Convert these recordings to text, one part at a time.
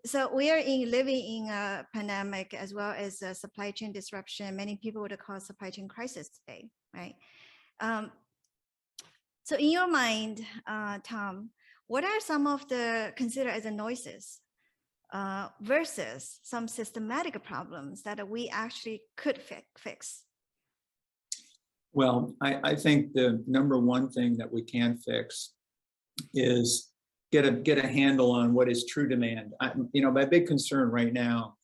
so we are living in a pandemic as well as a supply chain disruption. Many people would call supply chain crisis today, right? So in your mind, Tom, what are some of the considered as a noises versus some systematic problems that we actually could fix? Well, I think the number one thing that we can fix is get a handle on what is true demand. My big concern right now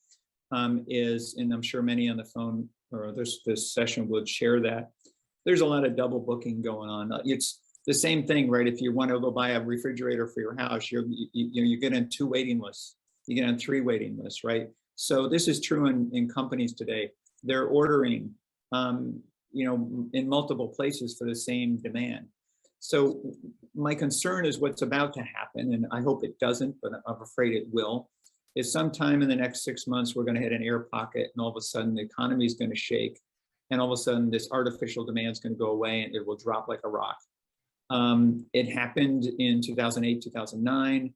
is, and I'm sure many on the phone or this session would share that, there's a lot of double booking going on. It's the same thing, right? If you want to go buy a refrigerator for your house, you get on 2 waiting lists, you get on 3 waiting lists, right? So this is true in companies today. They're ordering, in multiple places for the same demand. So my concern is what's about to happen, and I hope it doesn't, but I'm afraid it will, is sometime in the next 6 months, we're going to hit an air pocket, and all of a sudden the economy is going to shake, and all of a sudden this artificial demand is going to go away and it will drop like a rock. It happened in 2008, 2009.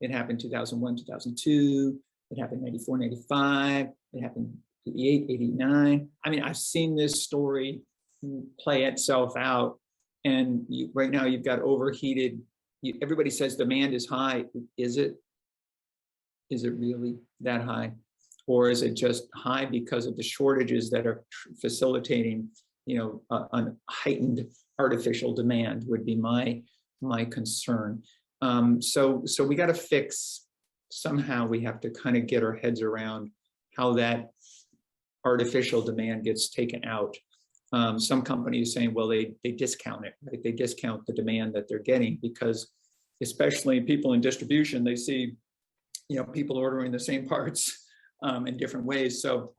It happened 2001, 2002. It happened 94, 95. It happened 88, 89. I mean, I've seen this story play itself out. And right now you've got overheated, everybody says demand is high. Is it? Is it really that high? Or is it just high because of the shortages that are facilitating, an heightened artificial demand would be my concern. So we got to fix, somehow we have to kind of get our heads around how that artificial demand gets taken out. Some companies saying, well, they discount it, right? They discount the demand that they're getting because, especially people in distribution, they see, people ordering the same parts in different ways. So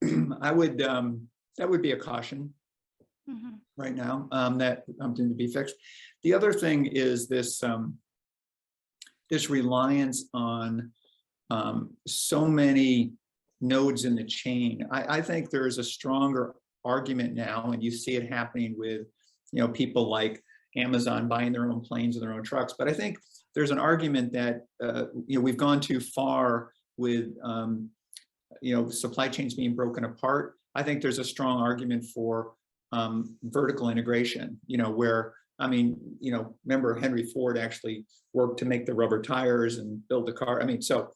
that would be a caution right now, that something to be fixed. The other thing is this reliance on so many nodes in the chain. I think there is a stronger argument now, and you see it happening with, people like Amazon buying their own planes and their own trucks. But I think there's an argument that, we've gone too far with, supply chains being broken apart. I think there's a strong argument for vertical integration, where, remember Henry Ford actually worked to make the rubber tires and build the car. So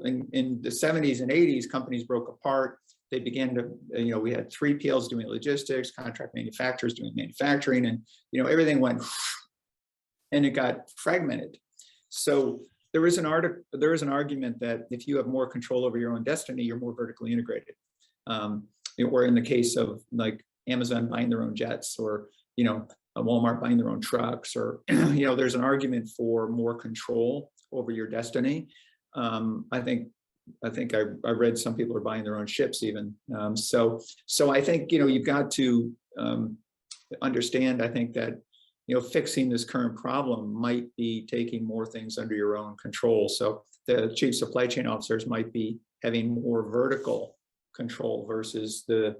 in the 70s and 80s, companies broke apart. They began to, we had 3PLs doing logistics, contract manufacturers doing manufacturing, and, everything went, and it got fragmented. So there is an argument that if you have more control over your own destiny, you're more vertically integrated. Or in the case of like Amazon buying their own jets, or, Walmart buying their own trucks, or, there's an argument for more control over your destiny. I think I read some people are buying their own ships even. So I think, you've got to understand, I think that, fixing this current problem might be taking more things under your own control. So the chief supply chain officers might be having more vertical control versus the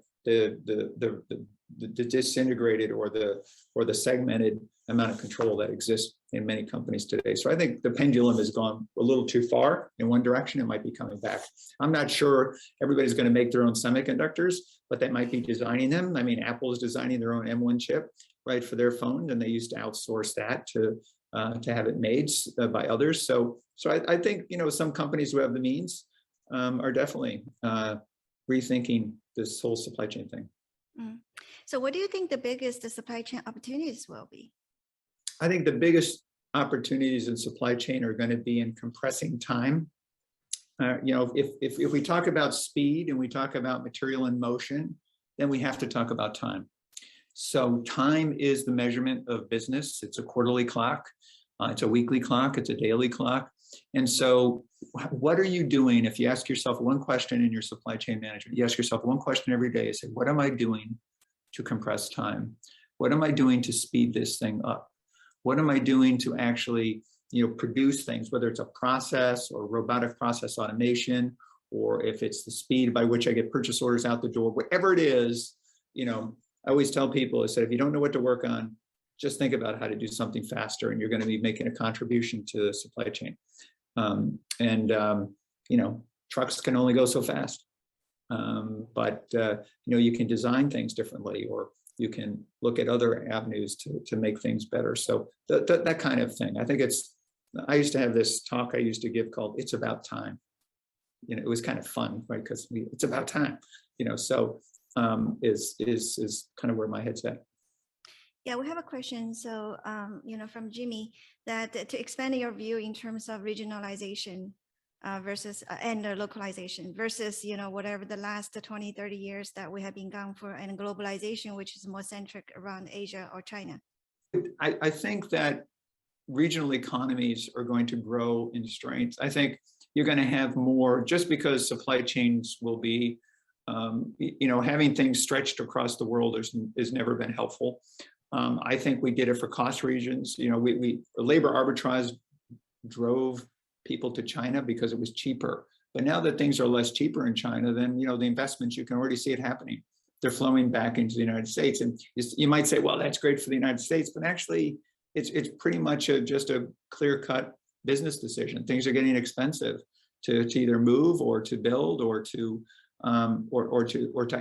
disintegrated or the segmented amount of control that exists in many companies today. So I think the pendulum has gone a little too far in one direction. It might be coming back. I'm not sure everybody's going to make their own semiconductors, but they might be designing them. Apple is designing their own M1 chip, right, for their phone, and they used to outsource that to have it made by others. So I think, some companies who have the means are definitely rethinking this whole supply chain thing. So what do you think the biggest supply chain opportunities will be? I think the biggest opportunities in supply chain are going to be in compressing time. If we talk about speed and we talk about material in motion, then we have to talk about time. So time is the measurement of business. It's a quarterly clock. It's a weekly clock. It's a daily clock. And so what are you doing? If you ask yourself one question in your supply chain management, you ask yourself one question every day, you say, what am I doing to compress time? What am I doing to speed this thing up? What am I doing to actually, produce things, whether it's a process or robotic process automation, or if it's the speed by which I get purchase orders out the door, whatever it is, I always tell people, I said, if you don't know what to work on, just think about how to do something faster, and you're going to be making a contribution to the supply chain. You know, trucks can only go so fast. But you know, you can design things differently, or you can look at other avenues to make things better. So that kind of thing. I think I used to have this talk I used to give called "It's About Time." You know, it was kind of fun, right? Because it's about time. You know, so is kind of where my head's at. Yeah, we have a question. So, you know, from Jimmy, that to expand your view in terms of regionalization versus and localization versus, you know, whatever the last 20, 30 years that we have been gone for, and globalization, which is more centric around Asia or China. I think that regional economies are going to grow in strength. I think you're going to have more, just because supply chains will be, you know, having things stretched across the world has never been helpful. I think we did it for cost regions. You know, labor arbitrage drove people to China because it was cheaper. But now that things are less cheaper in China, then, you know, the investments, you can already see it happening. They're flowing back into the United States. And you might say, well, that's great for the United States, but actually it's pretty much just a clear-cut business decision. Things are getting expensive to either move or to build or to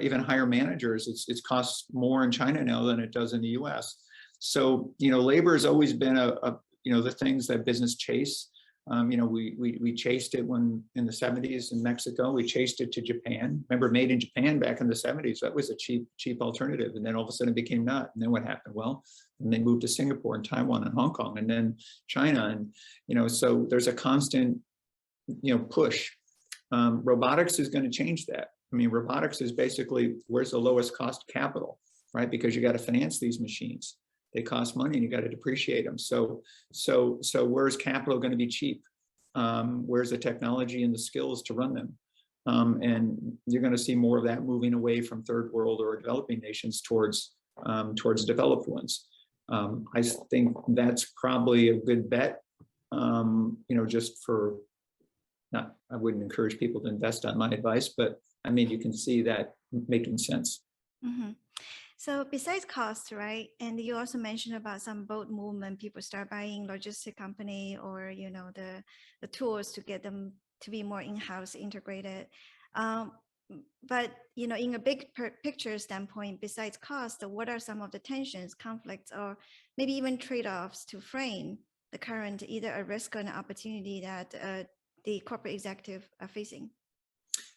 even hire managers. It costs more in China now than it does in the US. So, you know, labor has always been you know, the things that business chase. You know, we chased it when in the 70s in Mexico. We chased it to Japan. Remember, made in Japan back in the 70s, that was a cheap alternative. And then all of a sudden it became not. And then what happened? Well, and they moved to Singapore and Taiwan and Hong Kong and then China. And, you know, so there's a constant, you know, push. Robotics is going to change that. I mean, robotics is basically, where's the lowest cost capital, right? Because you got to finance these machines. They cost money and you got to depreciate them. So where's capital going to be cheap? Where's the technology and the skills to run them? And you're going to see more of that moving away from third world or developing nations towards developed ones. I think that's probably a good bet. You know, just for I wouldn't encourage people to invest on my advice, but I mean, you can see that making sense. Mm-hmm. So besides cost, right? And you also mentioned about some bold movement, people start buying logistic company or, you know, the tools to get them to be more in-house integrated. But, you know, in a big picture standpoint, besides cost, what are some of the tensions, conflicts, or maybe even trade-offs to frame the current, either a risk or an opportunity that the corporate executive are facing?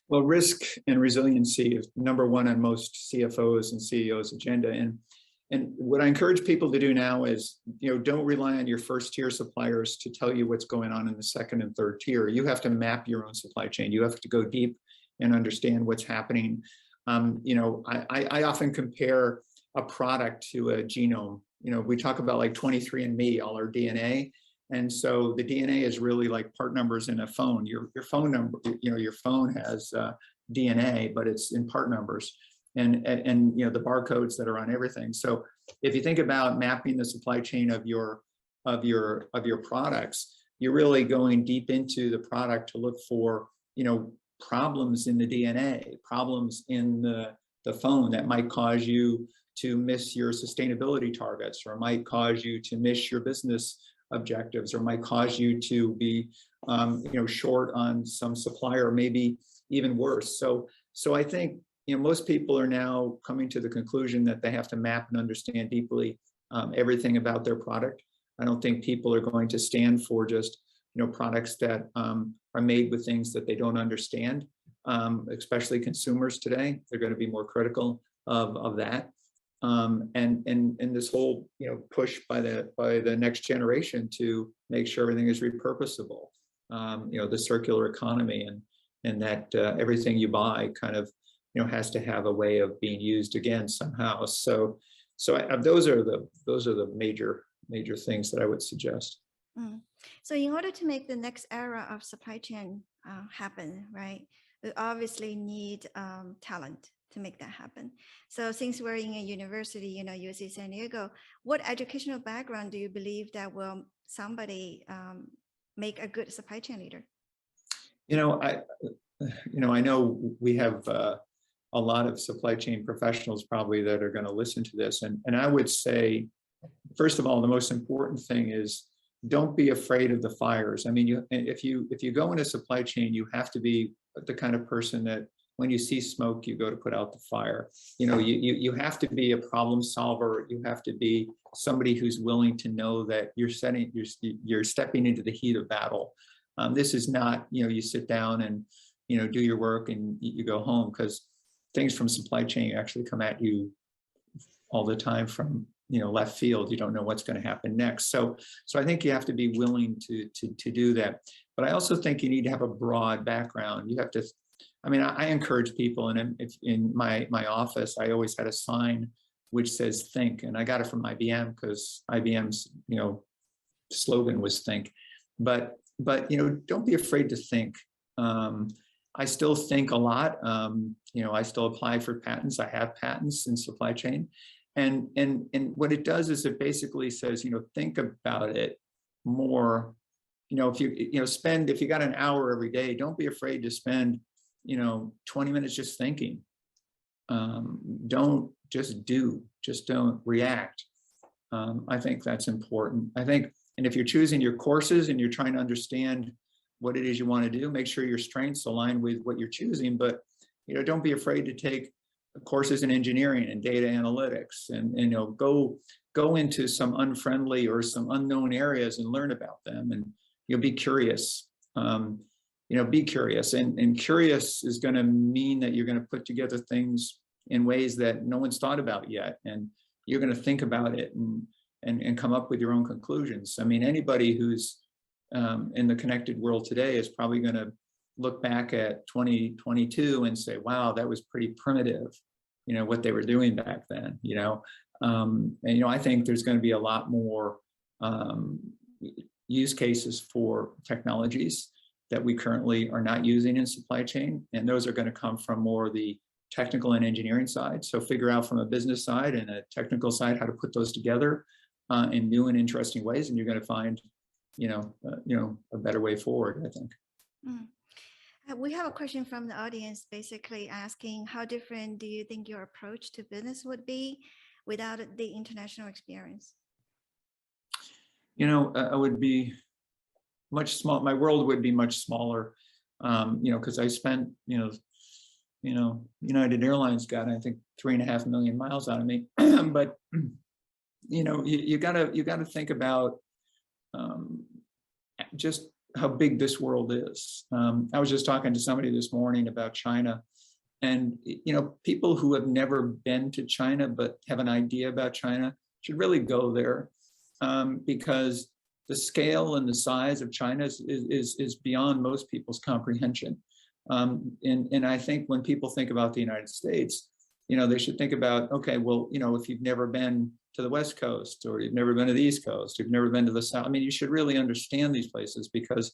Well, risk and resiliency is number one on most CFOs and CEOs' agenda. And what I encourage people to do now is, you know, don't rely on your first tier suppliers to tell you what's going on in the second and third tier. You have to map your own supply chain. You have to go deep and understand what's happening. You know, I often compare a product to a genome. You know, we talk about like 23andMe, all our DNA. And so the DNA is really like part numbers in a phone. Your phone number, you know, your phone has DNA, but it's in part numbers and you know, the barcodes that are on everything. So if you think about mapping the supply chain of your products, you're really going deep into the product to look for, you know, problems in the DNA, problems in the phone that might cause you to miss your sustainability targets, or might cause you to miss your business objectives, or might cause you to be you know, short on some supplier, maybe even worse. So I think, you know, most people are now coming to the conclusion that they have to map and understand deeply everything about their product. I don't think people are going to stand for just, you know, products that are made with things that they don't understand, especially consumers today. They're going to be more critical of that. And this whole, you know, push by the next generation to make sure everything is repurposable, you know, the circular economy, and that everything you buy kind of, you know, has to have a way of being used again somehow. So those are the major things that I would suggest. So in order to make the next era of supply chain happen, right, we obviously need talent to make that happen. So since we're in a university, you know, UC San Diego, what educational background do you believe that will somebody make a good supply chain leader? You know, I know we have a lot of supply chain professionals probably that are going to listen to this, and I would say, first of all, the most important thing is don't be afraid of the fires. I mean, if you go into supply chain, you have to be the kind of person that when you see smoke, you go to put out the fire. You know, you have to be a problem solver. You have to be somebody who's willing to know that you're stepping into the heat of battle. This is not, you know, you sit down and, you know, do your work and you go home, because things from supply chain actually come at you all the time from, you know, left field. You don't know what's going to happen next. So I think you have to be willing to do that. But I also think you need to have a broad background. You have to, I mean, I encourage people, and if in my office, I always had a sign which says think, and I got it from IBM because IBM's, you know, slogan was think. But you know, don't be afraid to think. I still think a lot. You know, I still apply for patents. I have patents in supply chain. And what it does is it basically says, you know, think about it more. You know, if you got an hour every day, don't be afraid to spend, you know, 20 minutes just thinking. Don't just do, just don't react. I think that's important. I think, and if you're choosing your courses and you're trying to understand what it is you want to do, make sure your strengths align with what you're choosing. But, you know, don't be afraid to take courses in engineering and data analytics, and you know, go into some unfriendly or some unknown areas and learn about them, and you'll be curious. You know, be curious, and curious is going to mean that you're going to put together things in ways that no one's thought about yet, and you're going to think about it and come up with your own conclusions. I mean, anybody who's in the connected world today is probably going to look back at 2022 and say, wow, that was pretty primitive, you know, what they were doing back then, you know. And, you know, I think there's going to be a lot more use cases for technologies that we currently are not using in supply chain. And those are going to come from more the technical and engineering side. So figure out from a business side and a technical side how to put those together in new and interesting ways. And you're going to find, you know, a better way forward, I think. We have a question from the audience basically asking, how different do you think your approach to business would be without the international experience? You know, I would be much small. My world would be much smaller, you know, because I spent, you know, United Airlines got, I think, 3.5 million miles out of me. But, you know, you gotta think about just how big this world is. I was just talking to somebody this morning about China, and, you know, people who have never been to China but have an idea about China should really go there, because the scale and the size of China is beyond most people's comprehension. And I think when people think about the United States, you know, they should think about, okay, well, you know, if you've never been to the West Coast, or you've never been to the East Coast, you've never been to the South, I mean, you should really understand these places, because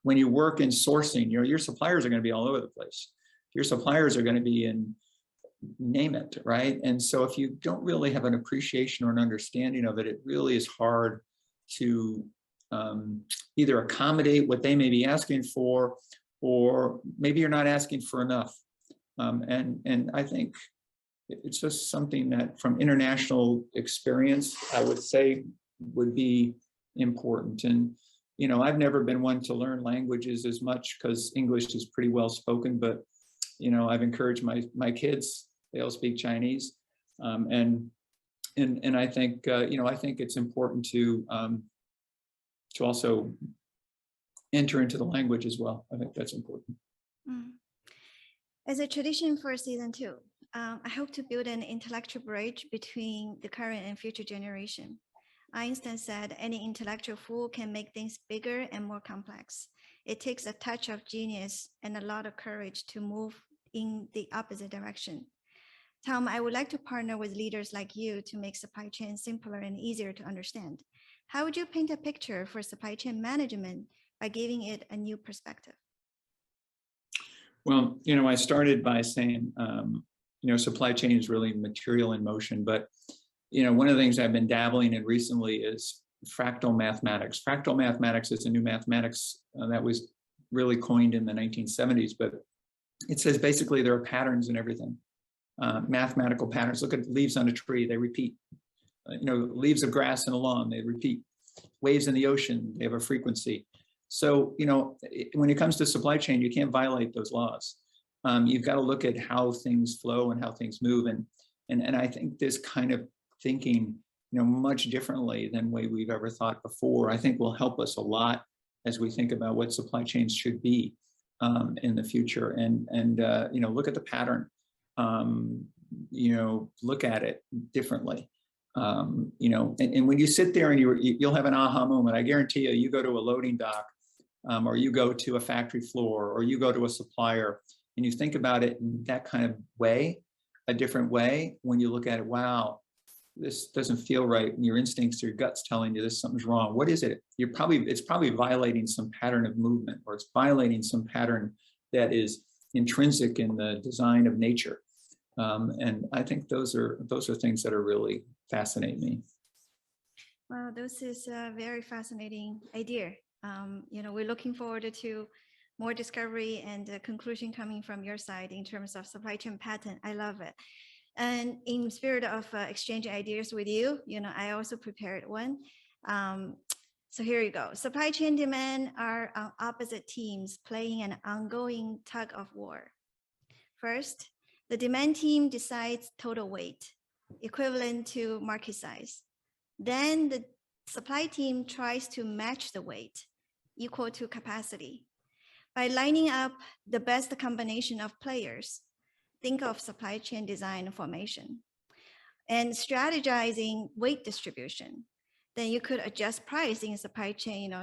when you work in sourcing, your suppliers are going to be all over the place. Your suppliers are going to be in, name it, right? And so if you don't really have an appreciation or an understanding of it, it really is hard to either accommodate what they may be asking for, or maybe you're not asking for enough. And I think it's just something that from international experience, I would say would be important. And, you know, I've never been one to learn languages as much because English is pretty well spoken, but, you know, I've encouraged my kids, they all speak Chinese. And I think, you know, I think it's important to also enter into the language as well. I think that's important. As a tradition for season 2, I hope to build an intellectual bridge between the current and future generation. Einstein said, any intellectual fool can make things bigger and more complex. It takes a touch of genius and a lot of courage to move in the opposite direction. Tom, I would like to partner with leaders like you to make supply chain simpler and easier to understand. How would you paint a picture for supply chain management by giving it a new perspective? Well, you know, I started by saying, you know, supply chain is really material in motion, but, you know, one of the things I've been dabbling in recently is fractal mathematics. Fractal mathematics is a new mathematics that was really coined in the 1970s, but it says basically there are patterns in everything, mathematical patterns. Look at leaves on a tree, they repeat. You know, leaves of grass in a lawn, they repeat. waves in the ocean, they have a frequency. So, when it comes to supply chain, you can't violate those laws. You've got to look at how things flow and how things move. And I think this kind of thinking, much differently than way we've ever thought before, I think will help us a lot as we think about what supply chains should be in the future. And look at the pattern, look at it differently. And when you sit there and you'll have an aha moment. I guarantee you go to a loading dock, or you go to a factory floor, or you go to a supplier, and you think about it in that kind of way, a different way. When you look at it, wow, this doesn't feel right. And your instincts, your gut's telling you this, something's wrong. What is it? It's probably violating some pattern of movement, or it's violating some pattern that is intrinsic in the design of nature. And I think those are things that are really fascinate me. Wow, this is a very fascinating idea. We're looking forward to more discovery and conclusion coming from your side in terms of supply chain pattern. I love it. And in spirit of exchanging ideas with you, I also prepared one. So here you go. Supply chain demand are on opposite teams playing an ongoing tug of war. First, the demand team decides total weight, equivalent to market size. Then the supply team tries to match the weight, equal to capacity. By lining up the best combination of players, think of supply chain design formation, and strategizing weight distribution. Then you could adjust price in supply chain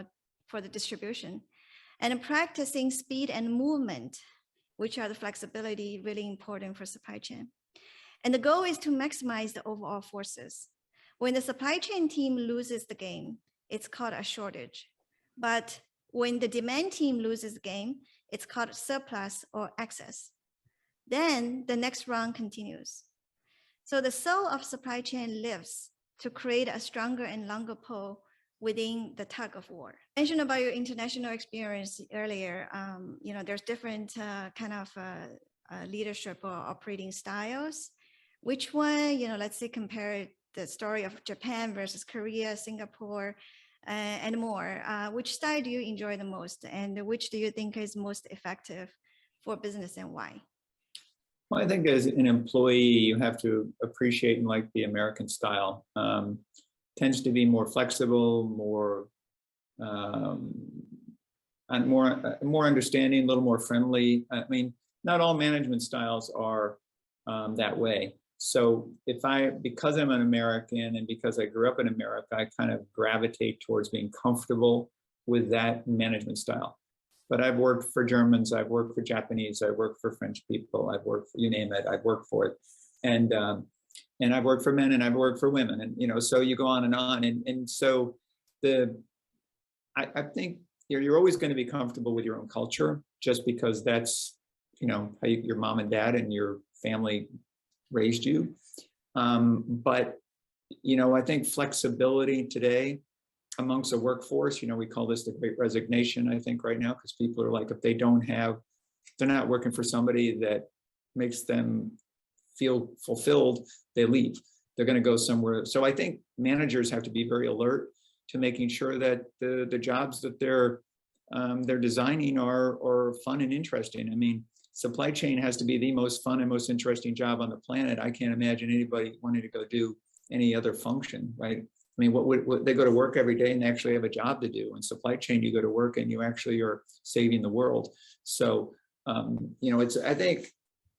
for the distribution, and practicing speed and movement, which are the flexibility really important for supply chain. And the goal is to maximize the overall forces. When the supply chain team loses the game, it's called a shortage. But when the demand team loses the game, it's called surplus or excess. Then the next round continues. So the soul of supply chain lives to create a stronger and longer pull within the tug of war. You mentioned about your international experience earlier. There's different kind of leadership or operating styles. Which one, let's say compare the story of Japan versus Korea, Singapore, and more. Which style do you enjoy the most, and which do you think is most effective for business, and why? Well, I think as an employee, you have to appreciate and like the American style. Tends to be more flexible, more understanding, a little more friendly. I mean, not all management styles are that way. So because I'm an American and because I grew up in America, I kind of gravitate towards being comfortable with that management style. But I've worked for Germans, I've worked for Japanese, I've worked for French people, I've worked for, you name it, I've worked for it. And I've worked for men and I've worked for women, and so you go on. And so I think you're always going to be comfortable with your own culture, just because that's how your mom and dad and your family raised you. But I think flexibility today amongst a workforce, we call this the Great Resignation, I think, right now, because people are like, if they're not working for somebody that makes them feel fulfilled, they leave. They're going to go somewhere. So I think managers have to be very alert to making sure that the jobs that they're designing are fun and interesting. I mean, supply chain has to be the most fun and most interesting job on the planet. I can't imagine anybody wanting to go do any other function, right? I mean, what they go to work every day and they actually have a job to do. In supply chain, you go to work and you actually are saving the world. So, I think,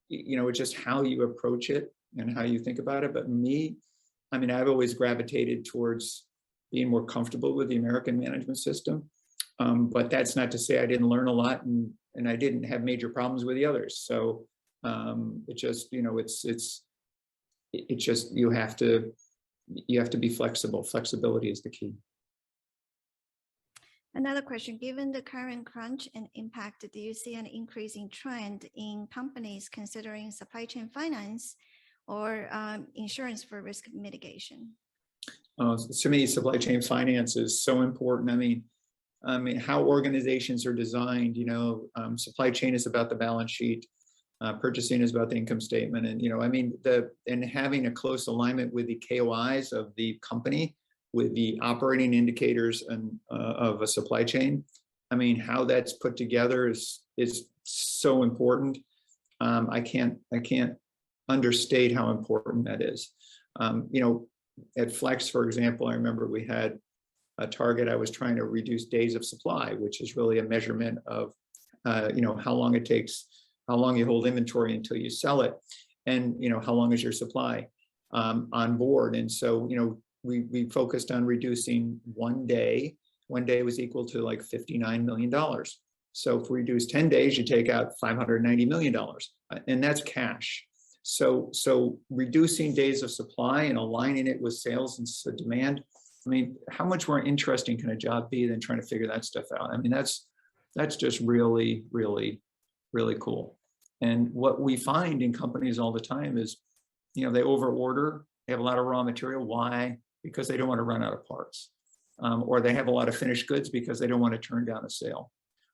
it's just how you approach it and how you think about it. But I've always gravitated towards being more comfortable with the American management system. But that's not to say I didn't learn a lot and I didn't have major problems with the others. So it just, it's just, you have to be flexible. Flexibility is the key. Another question, given the current crunch and impact, do you see an increasing trend in companies considering supply chain finance or insurance for risk mitigation? To me, supply chain finance is so important. I mean, how organizations are designed, supply chain is about the balance sheet, purchasing is about the income statement. And, and having a close alignment with the KOIs of the company with the operating indicators and of a supply chain. I mean, how that's put together is so important. I can't understate how important that is. You know, at Flex, for example, I remember we had a target. I was trying to reduce days of supply, which is really a measurement of, you know, how long it takes, how long you hold inventory until you sell it, and, you know, how long is your supply on board. And so, you know, we focused on reducing 1 day. 1 day was equal to like $59 million. So if we reduce 10 days, you take out $590 million, and that's cash. So reducing days of supply and aligning it with sales and demand. I mean, how much more interesting can a job be than trying to figure that stuff out? I mean, that's just really, really, really cool. And what we find in companies all the time is, you know, they overorder, they have a lot of raw material. Why? Because they don't want to run out of parts. Or they have a lot of finished goods because they don't want to turn down a sale.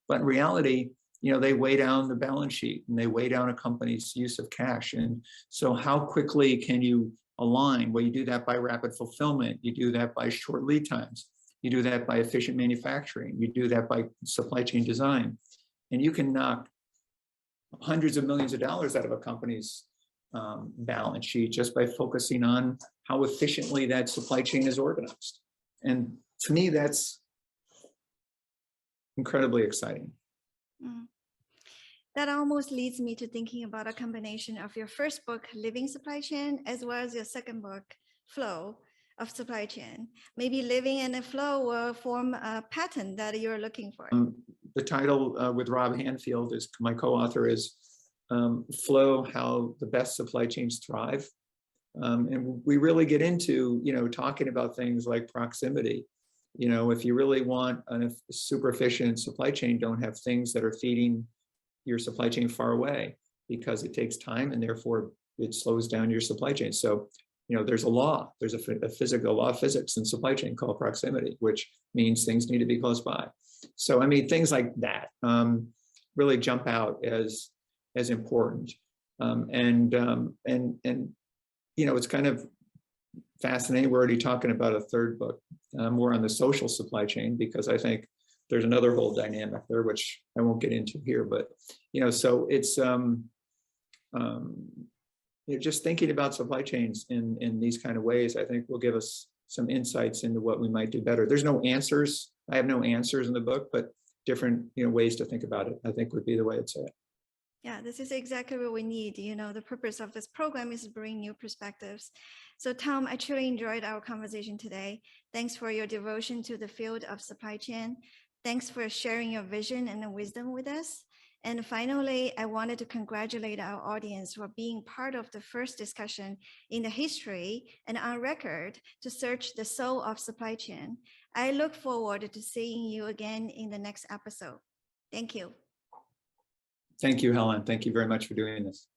But in reality, you know, they weigh down the balance sheet and they weigh down a company's use of cash. And so how quickly can you align? Well, you do that by rapid fulfillment. You do that by short lead times. You do that by efficient manufacturing. You do that by supply chain design. And you can knock hundreds of millions of dollars out of a company's balance sheet just by focusing on how efficiently that supply chain is organized. And to me, that's incredibly exciting. Mm. That almost leads me to thinking about a combination of your first book, Living Supply Chain, as well as your second book, Flow of Supply Chain. Maybe Living and a Flow will form a pattern that you're looking for. The title with Rob Hanfield, is my co-author, is Flow, How the Best Supply Chains Thrive. And we really get into, you know, talking about things like proximity. You know, if you really want a super efficient supply chain, don't have things that are feeding your supply chain far away, because it takes time and therefore it slows down your supply chain. So, you know, there's a law, there's a physical law of physics in supply chain called proximity, which means things need to be close by. So, I mean, things like that really jump out as important. And you know, it's kind of fascinating. We're already talking about a third book, more on the social supply chain, because I think there's another whole dynamic there, which I won't get into here. But, you know, so it's you know, just thinking about supply chains in these kind of ways, I think will give us some insights into what we might do better. There's no answers. I have no answers in the book, but different, you know, ways to think about it, I think would be the way I'd say it. Yeah, this is exactly what we need. You know, the purpose of this program is to bring new perspectives. So Tom, I truly enjoyed our conversation today. Thanks for your devotion to the field of supply chain. Thanks for sharing your vision and wisdom with us. And finally, I wanted to congratulate our audience for being part of the first discussion in the history and on record to search the soul of supply chain. I look forward to seeing you again in the next episode. Thank you. Thank you, Helen. Thank you very much for doing this.